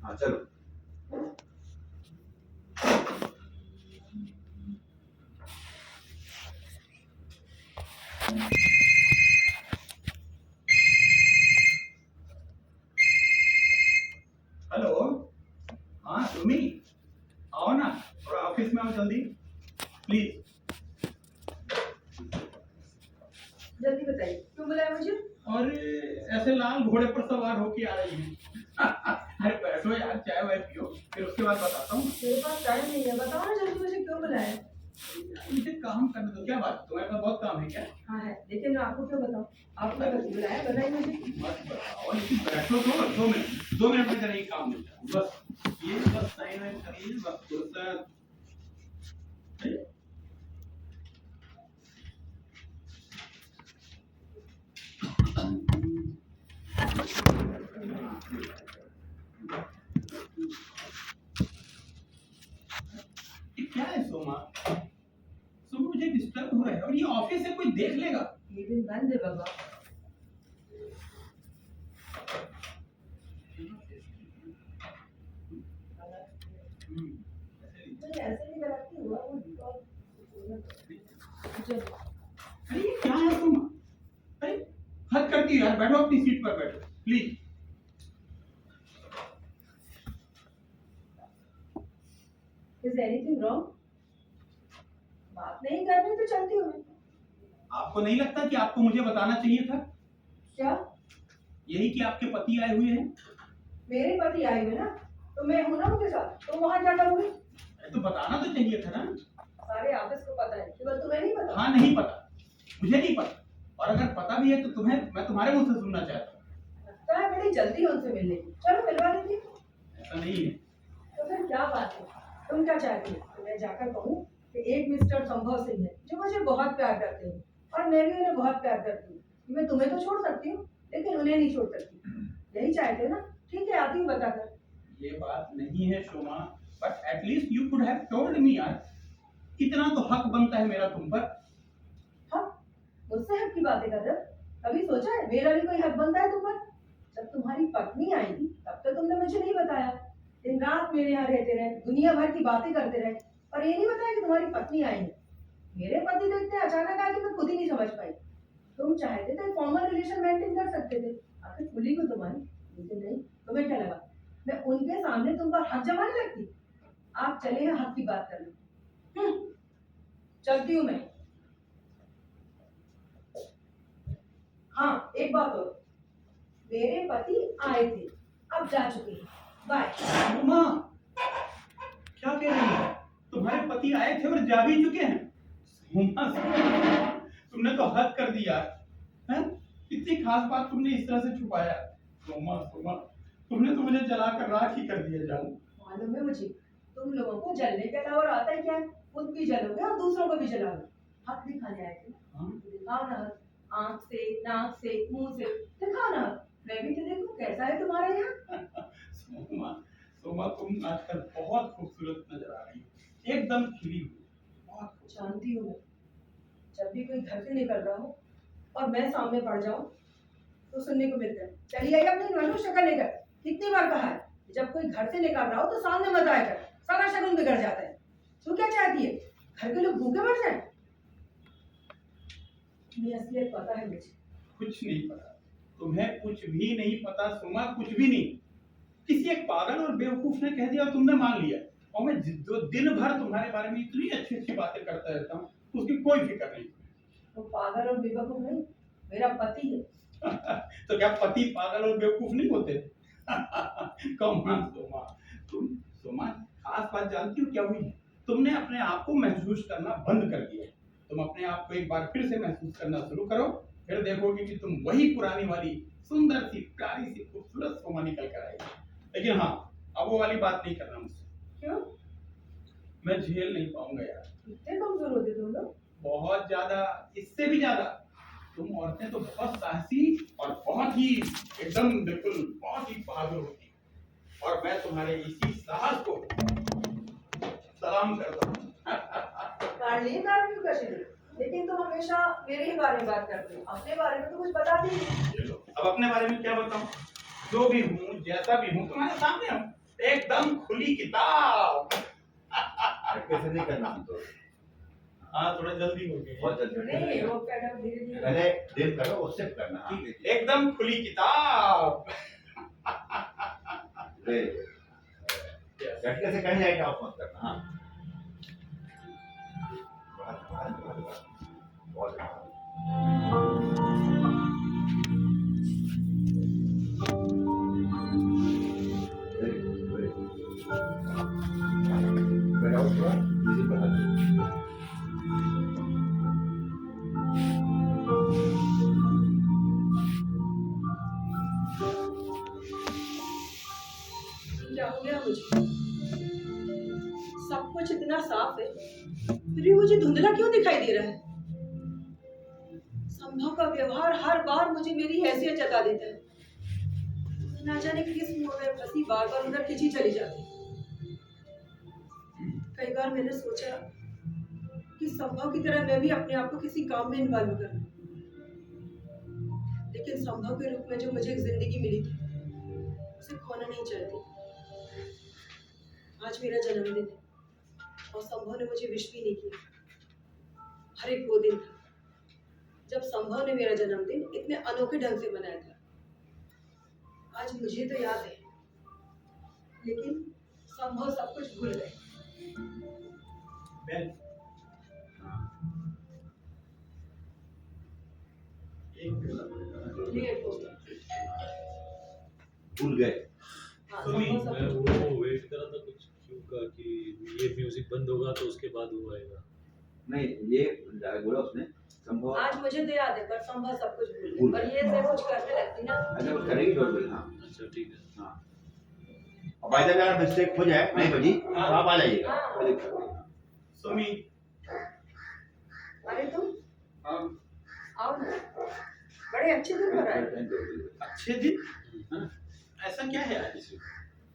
हाँ चलो। हेलो, हाँ सुमी, आओ ना, थोड़ा ऑफिस में आओ जल्दी प्लीज। जल्दी बताइए, क्यों बुलाया मुझे? और ऐसे लाल घोड़े पर सवार होके आ रही है। अरे बैठो यार, चाय वाय पियो, फिर उसके बाद बताता हूँ। मेरे पास टाइम नहीं है, बताओ ना जल्दी मुझे क्यों बुलाया? मुझे काम करने दो। क्या बात, तुम्हारे पास बहुत काम है क्या? हाँ है, देखिए लेकिन आपको क्यों बताऊं? आपने बस बुलाया, बताइए मुझे। मत बताओ, लेकिन बैठो तो 2 मिनट में जरा ये काम हो जाए बस। ये बस साइन वाइन करिए बस फुर्सत। ये क्या है सोमा? मुझे डिस्टर्ब हो रहा है और ये ऑफिस से कोई देख लेगा। ये दिन बंद है बाबा। नहीं, ऐसे नहीं कराती हुआ वो चलो। अरे ये क्या है सोमा? अरे हद करती हो यार, बैठो अपनी सीट पर बैठो प्लीज। Is anything wrong? बात नहीं कर रही तो चलती हूँ मैं। आपको नहीं लगता कि आपको मुझे बताना चाहिए था? क्या? यही कि आपके पति आए हुए हैं? मेरे पति आए हुए ना, तो मैं हूं ना उनके साथ, तो वहां क्या करूंगी? तो बताना तो चाहिए था ना। सारे ऑफिस को पता है, केवल तुम्हें नहीं पता। हाँ नहीं पता, मुझे नहीं पता, और अगर पता भी है तो मैं तुम्हारे मुंह से सुनना चाहता हूँ। लगता है बड़ी जल्दी है उनसे मिलने की। चलो मिलवा देती। ऐसा नहीं है। तो फिर क्या बात है? तुम क्या चाहती हो? तो मैं जाकर कहूँ कि एक मिस्टर संभव सिंह है जो मुझे बहुत प्यार करते हैं और मैं भी उन्हें बहुत प्यार करती हूँ। मैं तुम्हें तो छोड़ सकती हूँ लेकिन उन्हें नहीं छोड़ सकती। यही चाहते हो ना? ठीक है, आती हूँ बताकर। ये बात नहीं है Shoma, but at least you could have told me यार। इतना तो हक बनता है मेरा तुम पर। हक? मुझसे हक की बातें कर रहे हो? कभी सोचा है मेरा भी कोई हक बनता है तुम पर? जब तुम्हारी पत्नी आई थी तब तो तुमने मुझे नहीं बताया। दिन रात मेरे यहाँ रहते रहे, दुनिया भर की बातें करते रहे, और ये नहीं बताया कि तुम्हारी पत्नी आई है। मेरे पति तो इतने अचानक आए कि मैं खुद ही नहीं समझ पाई। तुम चाहते तो फॉर्मल रिलेशन मेंटेन कर सकते थे, आखिर खुली को तुम्हारी, लेकिन नहीं। तुम्हें क्या लगा मैं उनके सामने तुम पर हक जमाने लगती? आप चले हैं हक की बात करने। चलती हूँ मैं। हाँ, एक बात और, मेरे पति आए थे, अब जा चुके हैं। बाय। शोमा, क्या कह रही है? तुम्हारे पति आए थे और जा भी चुके हैं? शोमा, तुमने तो हद कर दिया है। इतनी खास बात तुमने इस तरह से छुपाया। शोमा, तुमने तो मुझे जलाकर राख ही कर दिया जाऊं। मालूम है मुझे, तुम लोगों को जलने के अलावा और आता है क्या है? खुद भी जलोगे और दूसरों को भी जलाओगे। हक दिखाने आए थे। दिखाओ ना, आंख से, नाक से, मुंह से दिखाओ ना। मैं भी तो देखूं कैसा है तुम्हारा यहाँ। सोमा, तुम आजकल बहुत खूबसूरत नजर आ रही हो, एकदम खिली हुई। बहुत जानती हूँ मैं, जब भी कोई घर से निकल रहा हो और मैं सामने पड़ जाऊं तो सुनने को मिलता है, चलिए आइए अपनी मनुष्य शक्ल लेकर। कितनी बार कहा है, जब कोई घर से निकल रहा हो तो सामने मत आया कर, सारा शगुन बिगड़ जाता है। तू क्या चाहती है, घर के लोग भूखे मर जाए? ये असलियत पता है मुझे। कुछ नहीं पता, तुम्हें कुछ भी नहीं पता सोमा, कुछ भी नहीं। किसी एक पागल और बेवकूफ ने कह दिया और तुमने मान लिया। और मैं जो दिन भर तुम्हारे बारे में इतनी अच्छी अच्छी बातें करता रहता हूँ, उसकी कोई फिक्र नहीं। तो पागल और बेवकूफ नहीं, मेरा पति है। तो क्या पति पागल और बेवकूफ नहीं होते? कमान सोमा, तुम सोमा खास बात जानती हो क्या हुई है? तुमने अपने आप को महसूस करना बंद कर दिया है। तुम अपने आप को एक बार फिर से महसूस करना शुरू करो, फिर देखोगे कि तुम वही पुरानी वाली सुंदर सी, प्यारी सी, खूबसूरत सोमा निकल कर आएगी। लेकिन हाँ, अब वो वाली बात नहीं करना मुझसे। क्यों? मैं झेल नहीं पाऊंगा यार। कितने कमजोर होते तुम लोग? बहुत ज्यादा, इससे भी ज्यादा। तुम औरतें तो बहुत साहसी और बहुत ही एकदम बिल्कुल बहुत ही बहादुर होती हैं। और मैं तुम्हारे इसी साहस को सलाम करता हूँ। लेकिन तुम हमेशा मेरे ही बारे में बात करते हो, अपने बारे में तो कुछ बताते नहीं। अब अपने बारे में क्या बताऊं? जो भी हूँ, जैसा भी हूँ, तुम्हारे सामने हूँ, एकदम खुली किताब। कैसे नहीं करना हम तो। हाँ, थोड़ा जल्दी हो गया। बहुत जल्दी नहीं, वो पैटर्न धीरे-धीरे। पहले देर करो उससे करना। हाँ, एकदम खुली किताब। झटके से कहीं लाइट ऑफ मत करना। हाँ, बहुत बहुत फिर भी मुझे धुंधला क्यों दिखाई दे रहा है? संभव का व्यवहार हर बार मुझे मेरी हैसियत जता देता है। ना जाने किस मोड़ में फंसी बार बार उधर खिंची चली जाती। कई बार मैंने सोचा कि संभव की तरह मैं भी अपने आप को किसी काम में इन्वॉल्व कर लूं, लेकिन संभव के रूप में जो मुझे एक जिंदगी मिली थी उसे खोना नहीं चाहती। आज मेरा जन्मदिन है और संभव ने मुझे विश भी नहीं किया। हर एक वो दिन था जब संभव ने मेरा जन्मदिन इतने अनोखे ढंग से मनाया था। आज मुझे तो याद है, लेकिन संभव सब कुछ भूल गए। बेल, लिए तो भूल गए। हाँ, सुनी, संभव सब मैं कुछ भूल गए। वो वेट करा था कुछ क्यों का कि ये म्यूजिक बंद होगा तो उसके बाद वो आएगा। नहीं, ये बोला उसने संभव। आज मुझे तो याद है, पर संभव सब कुछ भूल भूल गए। गए। पर ये सब कुछ करने लगती ना, अगर वो करेगी तो बोल। हाँ अच्छा ठीक है। हाँ। और बाय द वे अगर मिस्टेक हो जाए नहीं बजी तो हाँ। आप आ जाइएगा। हाँ। कोई दिक्कत नहीं। सुमी, अरे तुम हाँ, आओ ना, बड़े अच्छे दिन पर आए। अच्छे दिन? हाँ, ऐसा क्या है आज?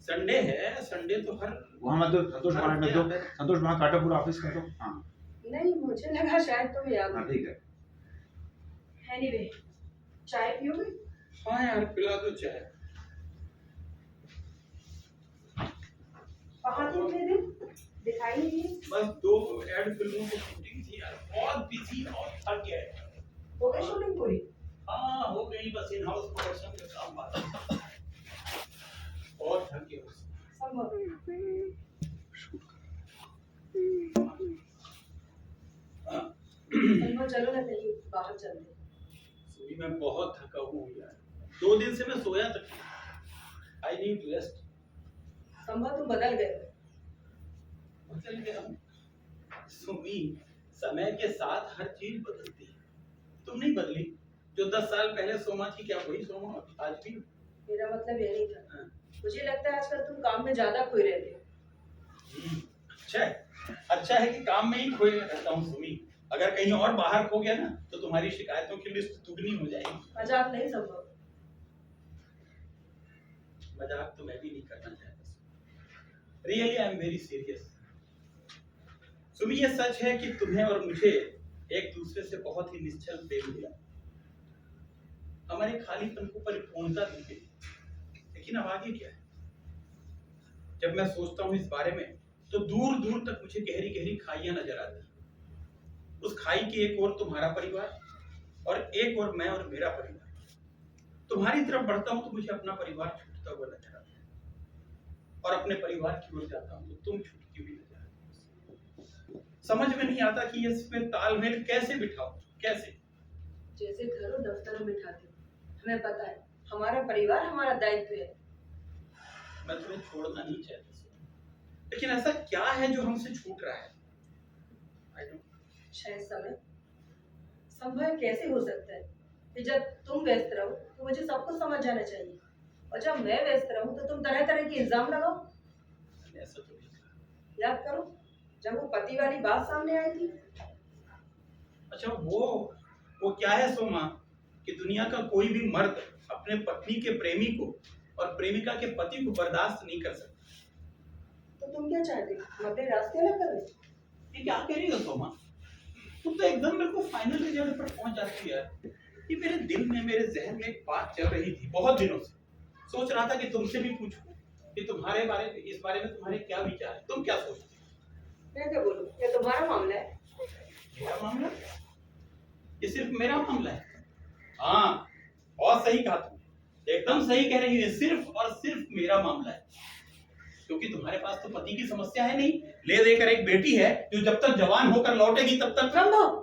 संडे है, संडे तो हर वहाँ मत दो, संतोष वहाँ मत दो, संतोष वहाँ काटो पूरा ऑफिस काटो। हाँ नहीं, मुझे लगा शायद तुम याद हाँ हो। ठीक है। एनीवे, चाय पियोगे? हाँ यार, पिला दो चाय। कहाँ थे इतने दिन? दिखाई नहीं दिए। बस 2 एड फिल्मों की शूटिंग थी यार, बहुत बिजी और थक गया है। हो गई शूटिंग पूरी? हाँ हो गई, बस इन हाउस प्रोडक्शन का काम बाकी है। बहुत थक गया बस। संभव संभव चलो ना कहीं बाहर चलते हैं। सुनी, मैं बहुत थका हूँ यार, 2 दिन से मैं सोया तक नहीं। I need rest. संभव तुम बदल गए हो। बदल गया सुमी, समय के साथ हर चीज बदलती है। तुम नहीं बदली। जो 10 साल पहले सोमा थी, क्या वही सोमा आज भी? मेरा मतलब ये नहीं था। हाँ। मुझे लगता है आजकल तुम काम में ज्यादा खोए रहते हो। अच्छा है, अच्छा है कि काम में ही खोए रहता हूँ सुमी। अगर कहीं और बाहर खो गया ना तो तुम्हारी शिकायतों की लिस्ट दुगनी हो जाएगी। मजाक नहीं संभव। मजाक तो मैं भी नहीं करना चाहता। Really I am very serious. Sumi, ये सच है कि तुम्हें और मुझे एक दूसरे से बहुत ही निश्चल प्रेम मिला। हमारे खालीपन को परिपूर्णता दी गई। लेकिन अब आगे क्या है? जब मैं सोचता हूँ इस बारे में तो दूर दूर तक मुझे गहरी गहरी खाइयां नजर आती हैं। उस खाई की एक ओर तुम्हारा परिवार और एक ओर मैं और मेरा परिवार। तुम्हारी तरफ बढ़ता हूँ तो मुझे अपना परिवार छूटता हुआ नजर आता है, और अपने परिवार की ओर जाता हूँ तो तुम छूटती हुई नजर आती हो। समझ में नहीं आता कि इसमें तालमेल कैसे बिठाओ। कैसे? जैसे घरों दफ्तरों में ठाते हो। हमें पता है हमारा परिवार हमारा दायित्व है। मैं तुम्हें छोड़ना नहीं चाहता, लेकिन ऐसा क्या है जो हमसे छूट रहा है? I don't know। शायद समय। संभव कैसे हो सकता है कि जब तुम व्यस्त रहो तो मुझे सब कुछ समझ जाना चाहिए, और जब मैं व्यस्त रहूं तो तुम तरह तरह के इल्जाम लगाओ। मैंने ऐसा तो नहीं कहा। याद करो जब वो पति वाली बात सामने आई थी। अच्छा, वो क्या है सोमा, कि दुनिया का कोई भी मर्द अपने पत्नी के प्रेमी को और प्रेमिका के पति को बर्दाश्त नहीं कर सकता। तो तुम क्या चाहते हो, हम अपने रास्ते अलग कर लें? ये क्या कह रही हो सोमा? तुम तो एकदम मेरे को फाइनल रिजल्ट पर पहुंच जाती है। ये मेरे दिल में, मेरे जहन में एक बात चल रही थी बहुत दिनों से। सोच रहा था कि तुमसे भी पूछूं कि तुम्हारे बारे में, इस बारे में तुम्हारे क्या विचार है, तुम क्या सोचती हो? मैं क्या बोलूं, ये तुम्हारा मामला है। मेरा मामला? ये सिर्फ मेरा मामला है? हाँ, बहुत सही कहा तुमने, एकदम सही कह रही है। सिर्फ और सिर्फ मेरा मामला है, क्योंकि तुम्हारे पास तो पति की समस्या है नहीं, ले देकर एक बेटी है जो जब तक जवान होकर लौटेगी तब तक। संभव,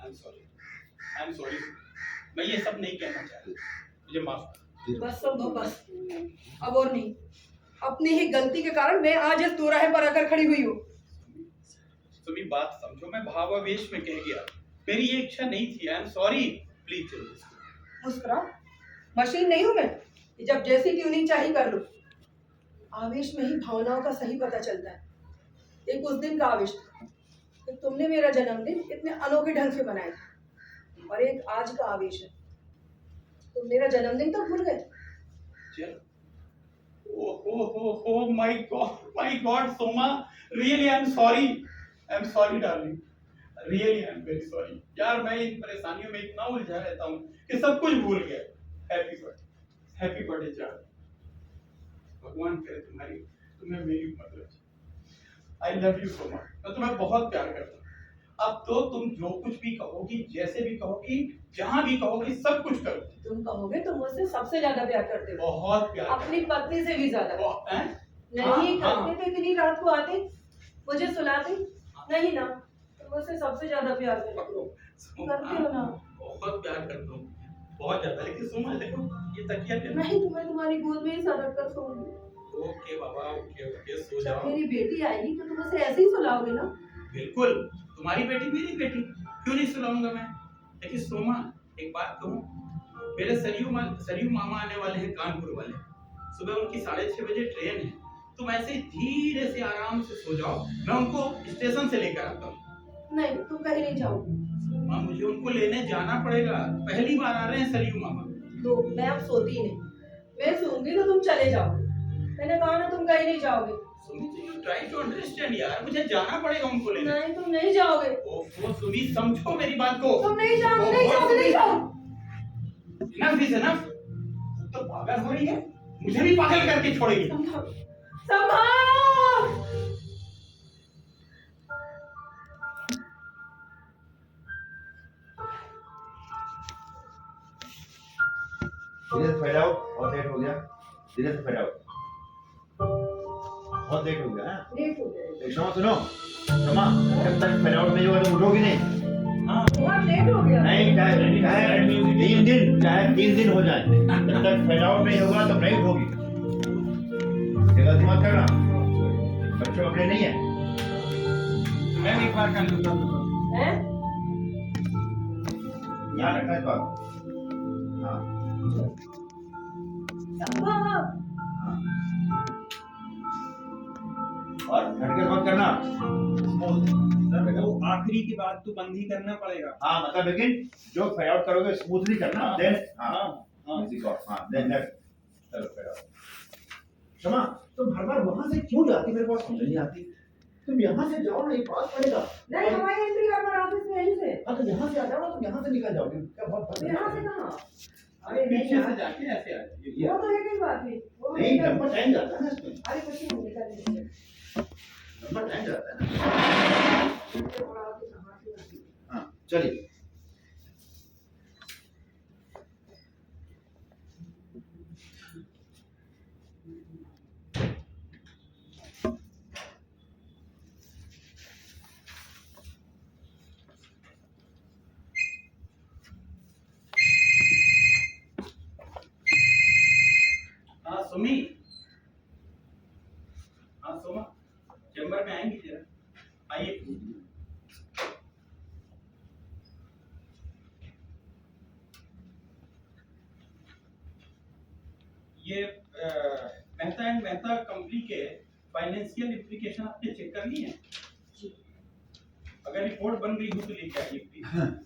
आई एम सॉरी, मैं ये सब नहीं कहना चाहता, मुझे माफ कर। बस संभव, बस अब और नहीं। अपनी ही गलती के कारण मैं आज इस दोराहे पर आकर खड़ी हुई हूँ। तुम्हें बात समझो, मैं भावावेश में कह गया, मेरी ये इच्छा नहीं थी। आई एम सॉरी, प्लीज चलो। मुस्कुराओ, मशीन नहीं हूं मैं कि जब जैसी ट्यूनिंग चाहिए कर लूं। आवेश में ही भावनाओं का सही पता चलता है। एक उस दिन का आवेश था कि तुमने मेरा जन्मदिन इतने अनोखे ढंग से मनाया था, और एक आज का आवेश है, तुम मेरा जन्मदिन तो भूल गए। Oh my God, Soma, really I'm sorry darling, really I'm very sorry यार, मैं इन परेशानियों में इतना उलझा रहता हूँ कि सब कुछ भूल गया। हैप्पी बर्थडे चार्ली, भगवान करे तुम्हें मेरी उम्र लगे। I love you so much, मैं तुम्हें बहुत प्यार करता हूँ। अब तो तुम जो कुछ भी कहोगी, जैसे भी कहोगी, जहाँ भी कहोगी, सब कुछ करो। तुम कहोगे तुम मुझसे सबसे ज्यादा प्यार करते हो, बहुत प्यार अपनी पत्नी से भी ज्यादा। हैं? नहीं हाँ, करते तो इतनी रात को आते, मुझे सुलाते? नहीं ना, तुम मुझसे सबसे ज्यादा प्यार करते हो ना? बहुत प्यार करता हूँ, बहुत ज्यादा। लेकिन सुमा देखो, ये तकिया क्या? नहीं, तुम्हें तुम्हारी गोद में ही सरक कर सोऊंगी। ओके बाबा, ओके सो जब जाओ। मेरी बेटी आएगी तो तुम उसे ऐसे ही सुलाओगे ना? बिल्कुल, तुम्हारी बेटी मेरी बेटी, क्यों नहीं सुलाऊंगा मैं। लेकिन सोमा, एक बात कहूँ, मेरे सरयू मामा आने वाले हैं, कानपुर वाले। सुबह उनकी 6:30 बजे ट्रेन है। तुम ऐसे ही धीरे से आराम से सो जाओ, मैं उनको स्टेशन से लेकर आता हूँ। नहीं, तुम कहीं नहीं जाओगे। माँ, मुझे उनको लेने जाना पड़ेगा, पहली बार आ रहे हैं सरयू मामा। तो मैं अब सोती नहीं, मैं सोऊंगी तो तुम चले जाओ। मैंने कहा ना, तुम कहीं नहीं जाओगे। Sumi, you try to understand यार, मुझे जाना पड़ेगा उनको लेने। नहीं, तुम नहीं जाओगे। ओहो सुमी, समझो मेरी बात को। तुम नहीं जाओगे, नहीं जाओगे, नहीं जाओ। Enough is enough. तो पागल हो रही है, मुझे भी पागल करके छोड़ेगी। संभाल। धीरे से फैलाओ, बहुत लेट हो गया। धीरे से फैलाओ, बहुत लेट हो गया। लेट हो गए। क्षमा सुनो, क्षमा, जब तक फैलाउट नहीं होगा तो उठोगी नहीं। बहुत लेट हो गया। नहीं, चाहे 3 दिन हो जाए, जब तक फैलाउट नहीं होगा तो नहीं उठोगी। ये गलती मत करना, बच्चों अपने नहीं है। मैं एक बार कर लूंगा। हैं? ध्यान रखना इस बात। हाँ, संभाल। हाँ। और झटके मत करना। सर वो आखिरी की बात तो बंद ही करना पड़ेगा। हाँ, मतलब लेकिन जो फैलाउट करोगे स्मूथली करना। देन हाँ। देन चलो फैलाउट। क्षमा, तुम हर बार वहां से क्यों जाती, मेरे पास समझ नहीं आती। तुम यहाँ से जाओ ना, ये पास पड़ेगा। नहीं, हमारी एंट्री करना ऑफिस में यहीं से। हाँ, तो यहाँ से आ जाओ ना, तुम यहाँ से निकल जाओगे। क्या बहुत यहाँ से कहाँ? अरे नहीं पीछे यार, से जाके ऐसे आ जाइए। वो तो एक ही बात है। वो नहीं, लंबा टाइम जाता है ना इसमें, अरे कुछ नहीं निकल नहीं। लंबा टाइम जाता है ना। थोड़ा और संभाल के रखिए। हाँ, चलिए। हाँ सुमी, हाँ सोमा, चैम्बर में आएंगी जरा, आइए। ये मेहता एंड मेहता कंपनी के फाइनेंशियल इम्प्लीकेशन आपने चेक कर ली है? अगर रिपोर्ट बन गई हो तो लेके आइए प्लीज।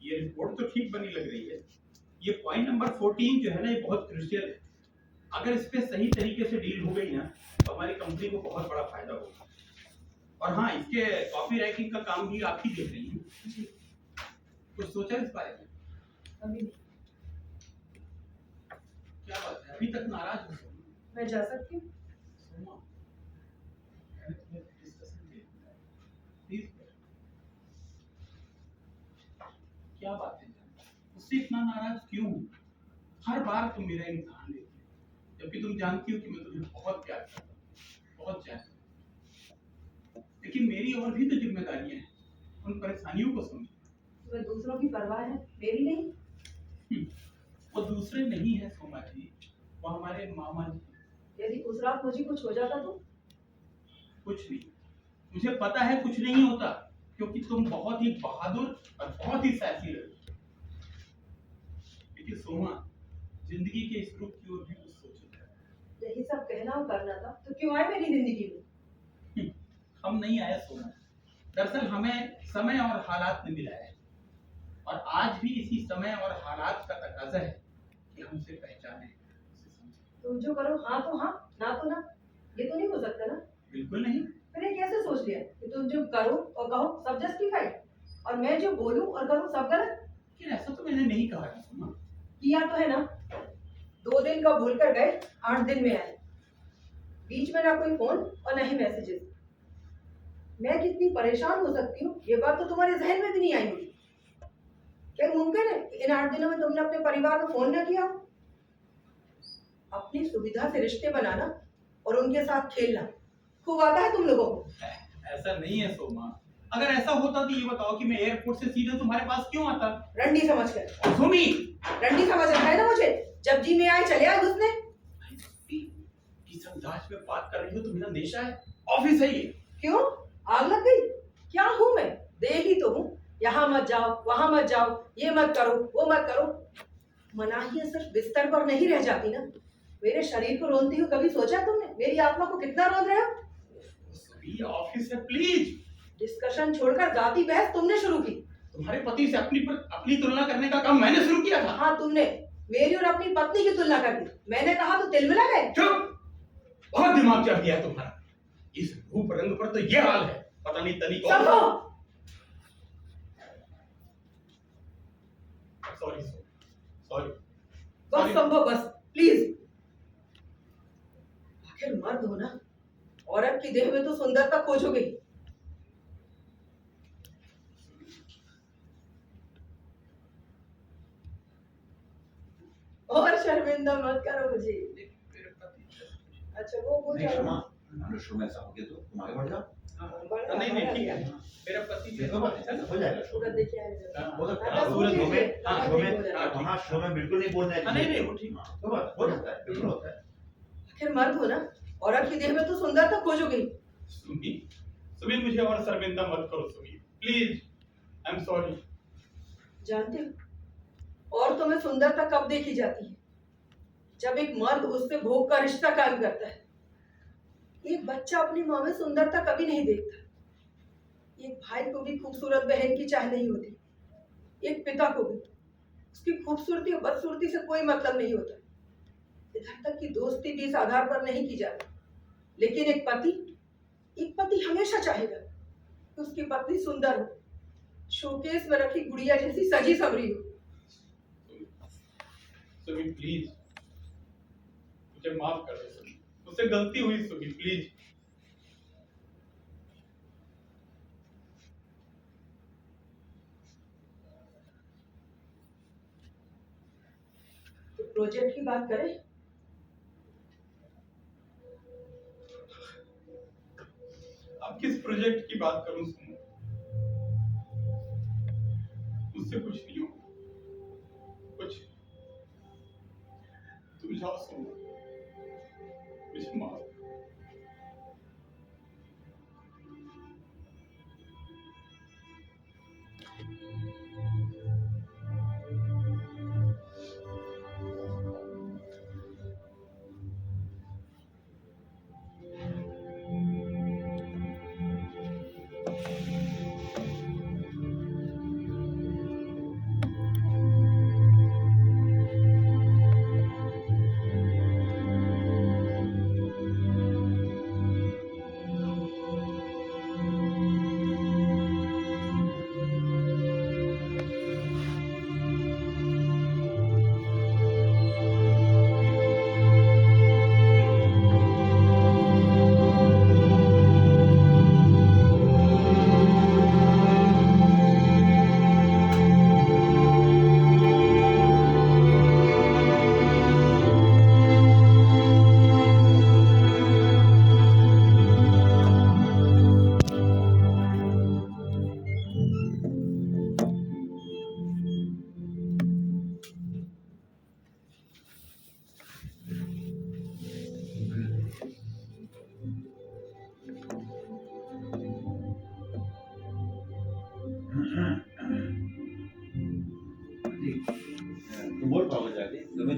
ये रिपोर्ट तो ठीक बनी लग रही है। ये पॉइंट नंबर 14 जो है ना, ये बहुत क्रूशियल है। अगर इस पे सही तरीके से डील हो गई ना, तो हमारी कंपनी को बहुत बड़ा फायदा होगा। और हाँ, इसके कॉपी राइटिंग का काम भी आप ही देख रही हैं। कुछ सोचा इस बारे में? अभी नहीं। क्या बात है, अभी तक नाराज हो? मैं जा सकती हूँ? Soma, discussion please. क्या बात है, उससे इतना नाराज क्यों? हर बार तुम मेरा इम्तिहान लेती हो, जबकि तुम जानती हो कि मैं तुम्हें बहुत प्यार करता हूँ, बहुत चाहता हूँ। लेकिन मेरी और भी तो जिम्मेदारियां हैं, उन परेशानियों को समझो। तुम्हें दूसरों की परवाह है, मेरी नहीं। वो दूसरे नहीं है सोमा जी, वो हमारे मामा जी। यदि उस रात मुझे कुछ हो जाता तो? कुछ नहीं, मुझे पता है कुछ नहीं होता, क्योंकि तुम बहुत ही बहादुर और बहुत ही साहसी लड़की हो। लेकिन सोमा, जिंदगी के इस रूप की ओर भी कुछ सोचो। यही सब कहना और करना था तो क्यों आए मेरी जिंदगी में? हम नहीं आए सोमा, दरअसल हमें समय और हालात ने मिलाया है, और आज भी इसी समय और हालात का तकाजा है कि हम उसे पहचाने, उसे समझें। तुम जो करो हाँ तो हाँ, ना तो ना, ये तो नहीं हो सकता ना। बिल्कुल नहीं। मैंने कैसे सोच लिया कि तुम जो करो और कहो सब जस्टिफाइड, और मैं जो बोलूं और करूं सब गलत? लेकिन ऐसा तो मैंने नहीं कहा है सोमा। किया तो है ना। 2 दिन का भूल कर गए, 8 दिन में आए, बीच में ना कोई फोन और ना ही मैसेजेस। मैं कितनी परेशान हो सकती हूँ ये बात तो तुम्हारे जहन में भी नहीं आई होगी। क्या मुमकिन है कि इन 8 दिनों में तुमने अपने परिवार को फोन न किया हो? अपनी सुविधा से रिश्ते बनाना और उनके साथ खेलना खूब आता है तुम लोगों को। ऐसा नहीं है सोमा, अगर ऐसा होता तो ये बताओ कि मैं एयरपोर्ट से सीधे तुम्हारे पास क्यों आता? रंडी समझ कर। सुमी, रंडी समझ रखा है ना मुझे, जब जी में आए चले आए घुसने। किस अंदाज में बात कर रही हो तुम? मेरा देश है, ऑफिस है ये। क्यों आग लग गई? क्या हूँ मैं? दे ही तो हूँ। यहाँ मत जाओ, वहां मत जाओ, ये मत करो, वो मत करो। मनाहियां सिर्फ बिस्तर पर नहीं रह जाती ना। मेरे शरीर को रोनती हूँ, कभी सोचा तुमने मेरी आत्मा को कितना रोन रहे हो? सुमी, ऑफिस है प्लीज। डिस्कशन छोड़कर जाती बहस तुमने शुरू की। तुम्हारे पति से अपनी तुलना करने का काम मैंने शुरू किया था। हाँ तुमने मेरी और अपनी पत्नी की तुलना कर दी। मैंने कहा तो तिल मिला गए। चुप, बहुत दिमाग चढ़ गया तुम्हारा। इस रूप रंग पर तो ये हाल है, पता नहीं तनी कौन। संभव। Sorry sorry. बस संभव, बस प्लीज। आखिर मर्द हो ना, औरत की देह में तो सुंदरता खोजोगे ही। और शर्मिंदा मत करो मुझे। अच्छा वो नहीं जाओ। क्षमा, अनुष्ठ में ऐसा हो गया तो तुम आगे बढ़ जाओ। नहीं नहीं ठीक है, मेरा पति देखो बात हो जाएगा शो सूरत देखिए आए। हो सकता हाँ, है सूरज हो में हाँ, शो में हाँ, वहाँ शो में बिल्कुल नहीं बोलना है। नहीं नहीं वो ठीक। तो बात हो जाता है, बिल्कुल होता है। आखिर मर्द हो ना, औरत की देह में तो सुंदरता खोजोगे ही। सुमी, सुमी मुझे और शर्मिंदा मत करो Sumi, please. I am sorry. जानते हो औरतों में सुंदरता कब देखी जाती है? जब एक मर्द उससे भोग का रिश्ता कायम करता है। एक बच्चा अपनी माँ में सुंदरता कभी नहीं देखता। एक भाई को भी खूबसूरत बहन की चाह नहीं होती। एक पिता को भी उसकी खूबसूरती और बदसूरती से कोई मतलब नहीं होता। इधर तक कि दोस्ती भी इस आधार पर नहीं की जाती। लेकिन एक पति हमेशा चाहेगा कि उसकी पत्नी सुंदर हो, शोकेस में रखी गुड़िया जैसी सजी संवरी हो। सुमी प्लीज, मुझे माफ कर दो सुमी, मुझसे गलती हुई सुमी, प्लीज। तो प्रोजेक्ट की बात करें। अब किस प्रोजेक्ट की बात करूं सुनो? मुझसे कुछ नहीं हो, कुछ। तुम जाओ सुनो, मुझे माफ।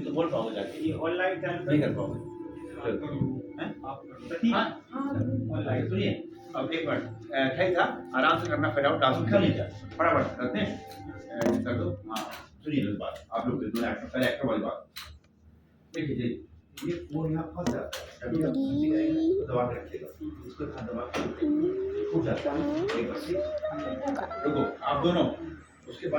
तो बोल पाओगे जाके ये ऑल लाइट चालू नहीं कर पाओगे हैं? प्रतीक हाँ और लाइट सुनिए अब एक मिनट ठीक था आराम से करना फिर आउट डांस कर लीजिए फटाफट करते हैं कर दो हाँ सुनिए इस बात आप लोग दोनों एक्टर पहले एक्टर वाली बात देखिए जी ये फोन यहाँ फंस जाता है कभी आप किसी करेंगे तो दबा के रखिएगा उसको हाथ दबा के फूट जाता है एक बार रुको आप दोनों उसके बाद